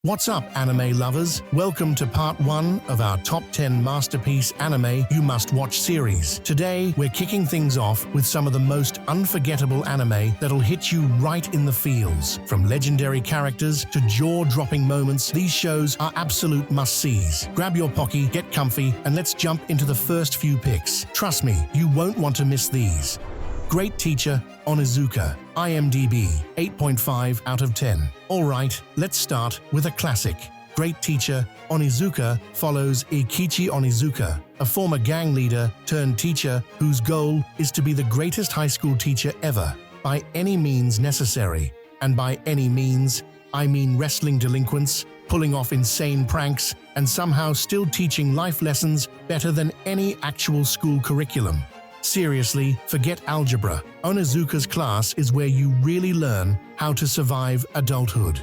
What's up, anime lovers? Welcome to part 1 of our top 10 masterpiece anime you must watch series. Today, we're kicking things off with some of the most unforgettable anime that'll hit you right in the feels. From legendary characters to jaw-dropping moments, these shows are absolute must-sees. Grab your pocky, get comfy, and let's jump into the first few picks. Trust me, you won't want to miss these. Great Teacher, Onizuka, IMDb, 8.5 out of 10. Alright, let's start with a classic. Great Teacher, Onizuka follows Eikichi Onizuka, a former gang leader turned teacher whose goal is to be the greatest high school teacher ever, by any means necessary. And by any means, I mean wrestling delinquents, pulling off insane pranks, and somehow still teaching life lessons better than any actual school curriculum. Seriously, forget algebra. Onizuka's class is where you really learn how to survive adulthood.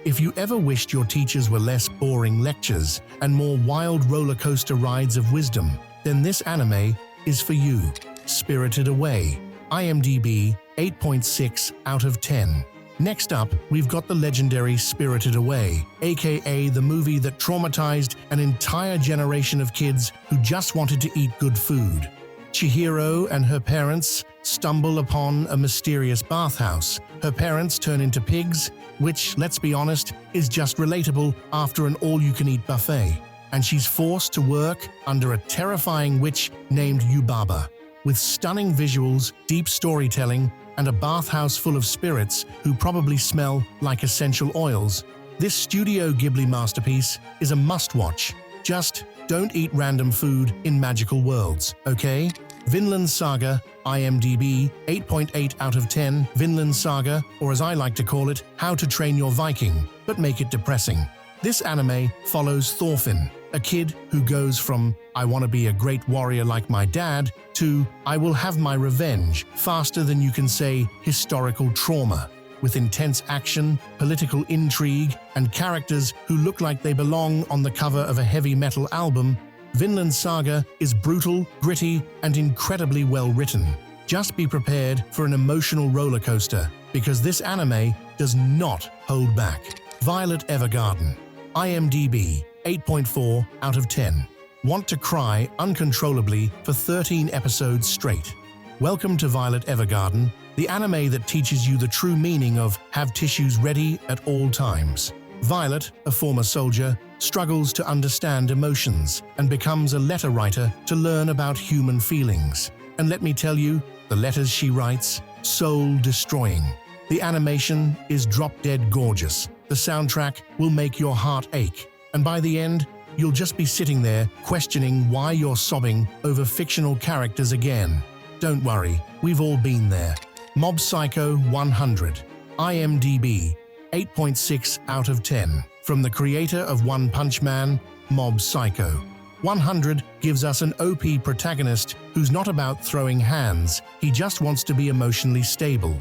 If you ever wished your teachers were less boring lectures and more wild roller coaster rides of wisdom, then this anime is for you. Spirited Away, IMDb, 8.6 out of 10. Next up, we've got the legendary Spirited Away, aka the movie that traumatized an entire generation of kids who just wanted to eat good food. Chihiro and her parents stumble upon a mysterious bathhouse. Her parents turn into pigs, which, let's be honest, is just relatable after an all-you-can-eat buffet. And she's forced to work under a terrifying witch named Yubaba. With stunning visuals, deep storytelling, and a bathhouse full of spirits who probably smell like essential oils, this Studio Ghibli masterpiece is a must-watch. Just don't eat random food in magical worlds, okay? Vinland Saga, IMDb, 8.8 out of 10. Vinland Saga, or as I like to call it, How to Train Your Viking, but make it depressing. This anime follows Thorfinn, a kid who goes from "I want to be a great warrior like my dad" to "I will have my revenge" faster than you can say historical trauma. With intense action, political intrigue, and characters who look like they belong on the cover of a heavy metal album, Vinland Saga is brutal, gritty, and incredibly well written. Just be prepared for an emotional roller coaster, because this anime does not hold back. Violet Evergarden, IMDb, 8.4 out of 10. Want to cry uncontrollably for 13 episodes straight? Welcome to Violet Evergarden, the anime that teaches you the true meaning of have tissues ready at all times. Violet, a former soldier, struggles to understand emotions and becomes a letter writer to learn about human feelings. And let me tell you, the letters she writes, soul-destroying. The animation is drop-dead gorgeous. The soundtrack will make your heart ache. And by the end, you'll just be sitting there questioning why you're sobbing over fictional characters again. Don't worry, we've all been there. Mob Psycho 100, IMDb, 8.6 out of 10. From the creator of One Punch Man, Mob Psycho. 100 gives us an OP protagonist who's not about throwing hands, he just wants to be emotionally stable.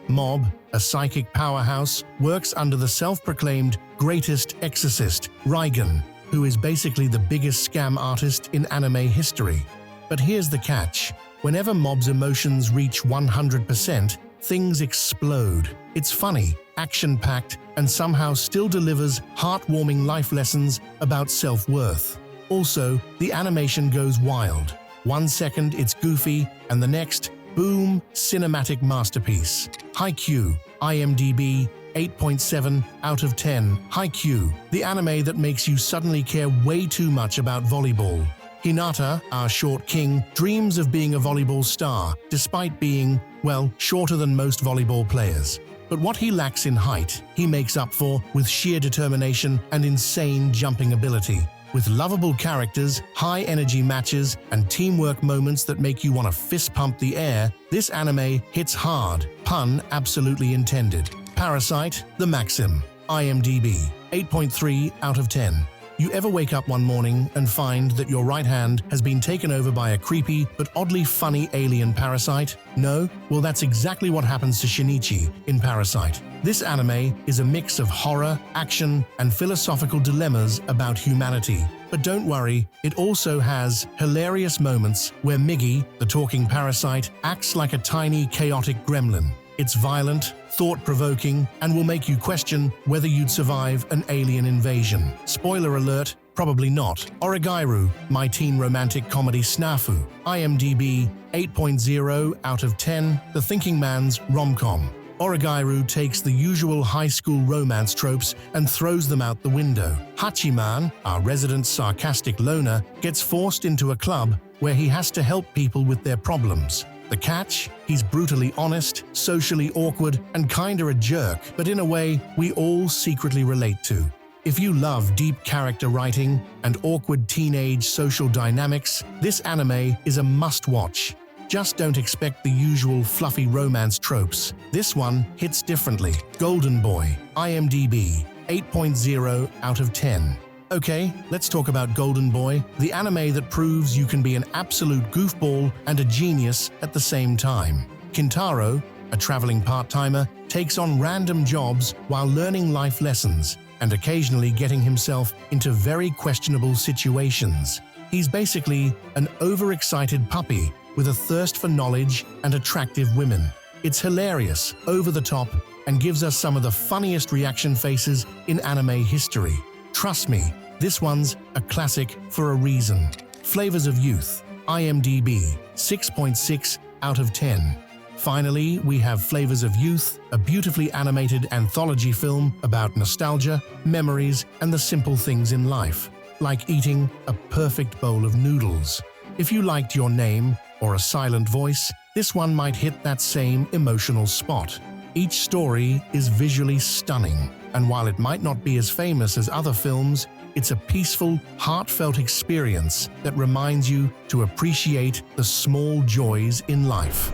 Mob, a psychic powerhouse, works under the self-proclaimed greatest exorcist, Reigen, who is basically the biggest scam artist in anime history. But here's the catch. Whenever Mob's emotions reach 100%, things explode. It's funny, action-packed, and somehow still delivers heartwarming life lessons about self-worth. Also, the animation goes wild. 1 second it's goofy, and the next, boom, cinematic masterpiece. Haikyuu, IMDb, 8.7 out of 10. Haikyuu, the anime that makes you suddenly care way too much about volleyball. Hinata, our short king, dreams of being a volleyball star, despite being, well, shorter than most volleyball players. But what he lacks in height, he makes up for with sheer determination and insane jumping ability. With lovable characters, high-energy matches, and teamwork moments that make you want to fist-pump the air, this anime hits hard, pun absolutely intended. Parasyte, the Maxim, IMDb, 8.3 out of 10. You ever wake up one morning and find that your right hand has been taken over by a creepy but oddly funny alien parasite? No? Well, that's exactly what happens to Shinichi in Parasyte. This anime is a mix of horror, action, and philosophical dilemmas about humanity. But don't worry, it also has hilarious moments where Miggy, the talking parasite, acts like a tiny, chaotic gremlin. It's violent, thought-provoking, and will make you question whether you'd survive an alien invasion. Spoiler alert, probably not. Oregairu, my teen romantic comedy snafu. IMDb 8.0 out of 10, the thinking man's rom-com. Oregairu takes the usual high school romance tropes and throws them out the window. Hachiman, our resident sarcastic loner, gets forced into a club where he has to help people with their problems. The catch? He's brutally honest, socially awkward, and kinda a jerk, but in a way we all secretly relate to. If you love deep character writing and awkward teenage social dynamics, this anime is a must-watch. Just don't expect the usual fluffy romance tropes. This one hits differently. Golden Boy, IMDb 8.0 out of 10. Okay, let's talk about Golden Boy, the anime that proves you can be an absolute goofball and a genius at the same time. Kintaro, a traveling part-timer, takes on random jobs while learning life lessons and occasionally getting himself into very questionable situations. He's basically an overexcited puppy with a thirst for knowledge and attractive women. It's hilarious, over the top, and gives us some of the funniest reaction faces in anime history. Trust me, this one's a classic for a reason. Flavors of Youth, IMDb 6.6 out of 10. Finally, we have Flavors of Youth, a beautifully animated anthology film about nostalgia, memories, and the simple things in life, like eating a perfect bowl of noodles. If you liked Your Name or A Silent Voice, this one might hit that same emotional spot. Each story is visually stunning, and while it might not be as famous as other films, it's a peaceful, heartfelt experience that reminds you to appreciate the small joys in life.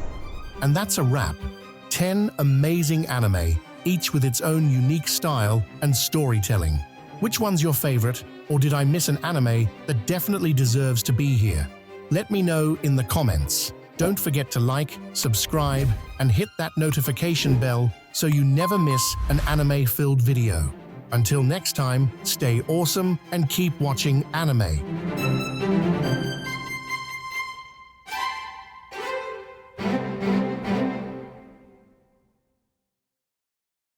And that's a wrap. 10 amazing anime, each with its own unique style and storytelling. Which one's your favorite, or did I miss an anime that definitely deserves to be here? Let me know in the comments. Don't forget to like, subscribe, and hit that notification bell so you never miss an anime-filled video. Until next time, stay awesome and keep watching anime.